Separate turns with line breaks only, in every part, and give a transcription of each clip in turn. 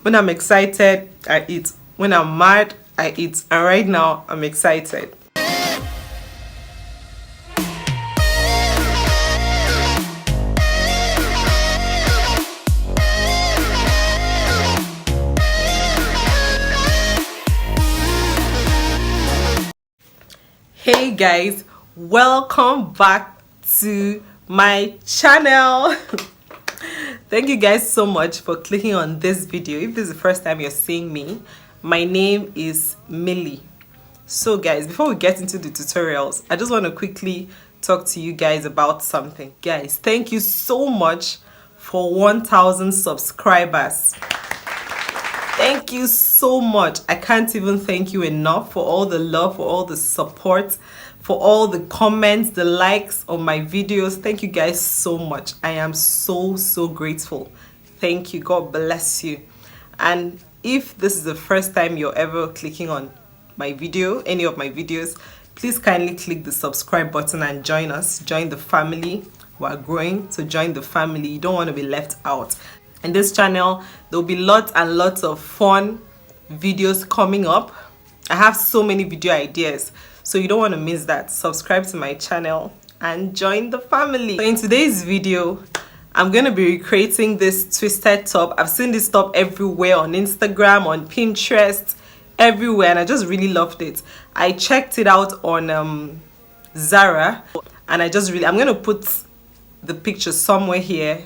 When I'm excited, I eat. When I'm mad, I eat. And right now, I'm excited. Hey guys, welcome back to my channel. Thank you guys so much for clicking on this video. If this is the first time you're seeing me, my name is Millie. So guys, before we get into the tutorials, I just want to quickly talk to you guys about something. Guys, thank you so much for 1,000 subscribers. Thank you so much. I can't even thank you enough for all the love, for all the support, for all the comments, the likes on my videos. Thank you guys so much. I am so grateful. Thank you. God bless you. And if this is the first time you're ever clicking on my video, any of my videos, please kindly click the subscribe button and join us. Join the family. We're growing, so join the family. You don't want to be left out. In this channel, there'll be lots and lots of fun videos coming up. I have so many video ideas, so you don't want to miss that. Subscribe to my channel and join the family. So in today's video, I'm going to be recreating this twisted top. I've seen this top everywhere, on Instagram, on Pinterest, everywhere, and I just really loved it. I checked it out on Zara, and I'm going to put the picture somewhere here.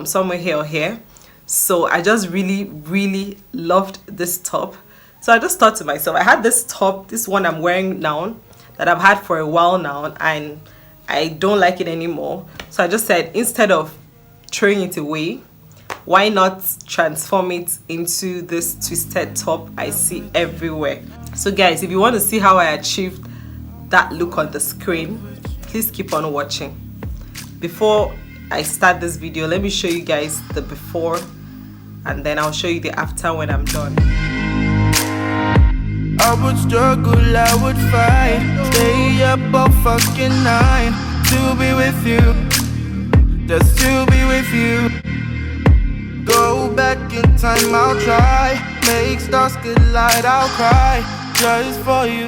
Somewhere here or here. So I just really loved this top. So I just thought to myself, I had this top, this one I'm wearing now, that I've had for a while now, and I don't like it anymore. So I just said, instead of throwing it away, why not transform it into this twisted top I see everywhere. So guys, if you want to see how I achieved that look on the screen, please keep on watching. Before I start this video, let me show you guys the before, and then I'll show you the after when I'm done.
I would struggle, I would fight, stay up all fucking night to be with you, just to be with you. Go back in time, I'll try, make stars collide, I'll cry just for you.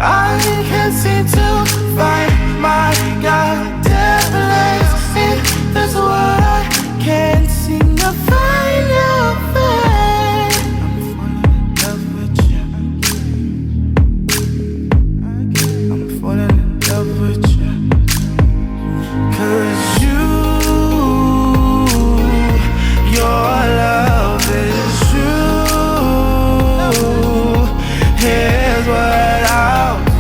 I can't seem to find my goddamn place in this world. I can't seem to find your face. I'm falling in love with you. 'Cause your love is true. Here's what I'll do.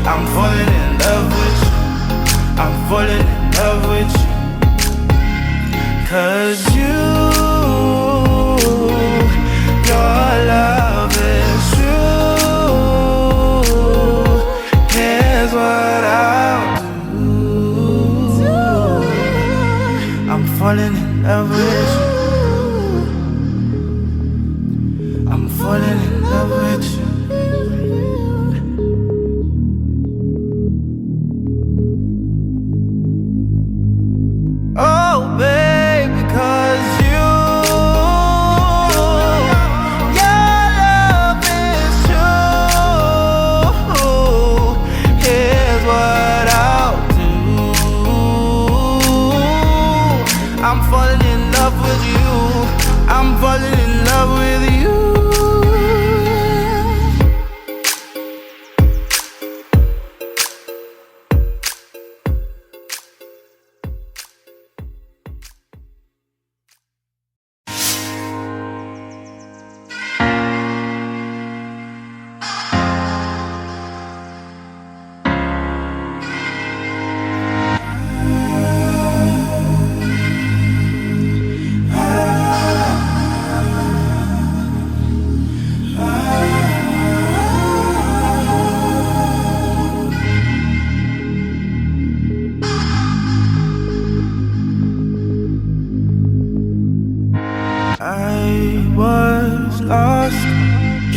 I'm falling in love with you. I'm falling in love with you. 'Cause your love is true. Here's what I'll do. I'm falling in love with you. I'm falling in love with you. Oh, baby, 'cause your love is true. Here's what I'll do. I'm falling in love with you. I'm falling in love with you.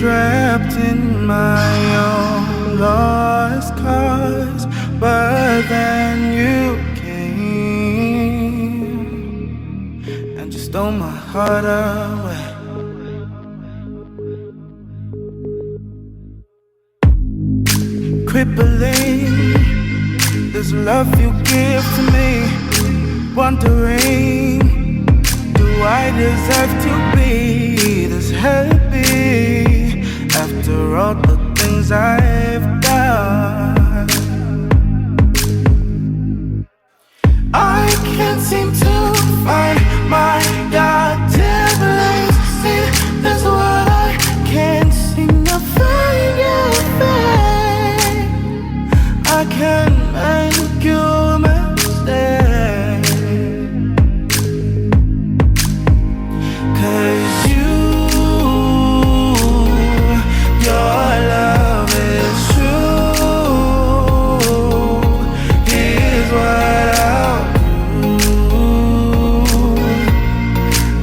trapped in my own lost cause. But then you stole my heart away. Crippling, this love you give to me. Wondering, do I deserve to be this happy after all the things I've done? I can't seem to find my goddamn place. See, that's what I can't seem to find your face. I can't make you a mistake, 'cause your love is true. Here's what I'll do.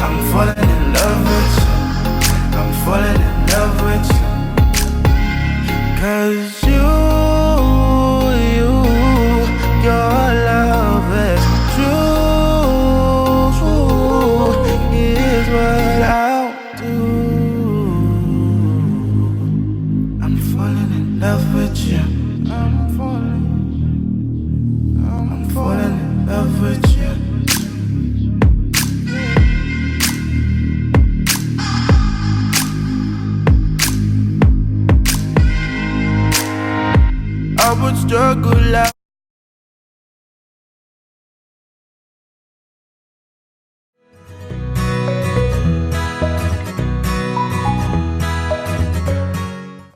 I'm falling in love with you. I'm falling in love with you. 'Cause your love is true. Here's what I'll do. I'm falling in love with you. I'm falling in love with you. I would struggle out.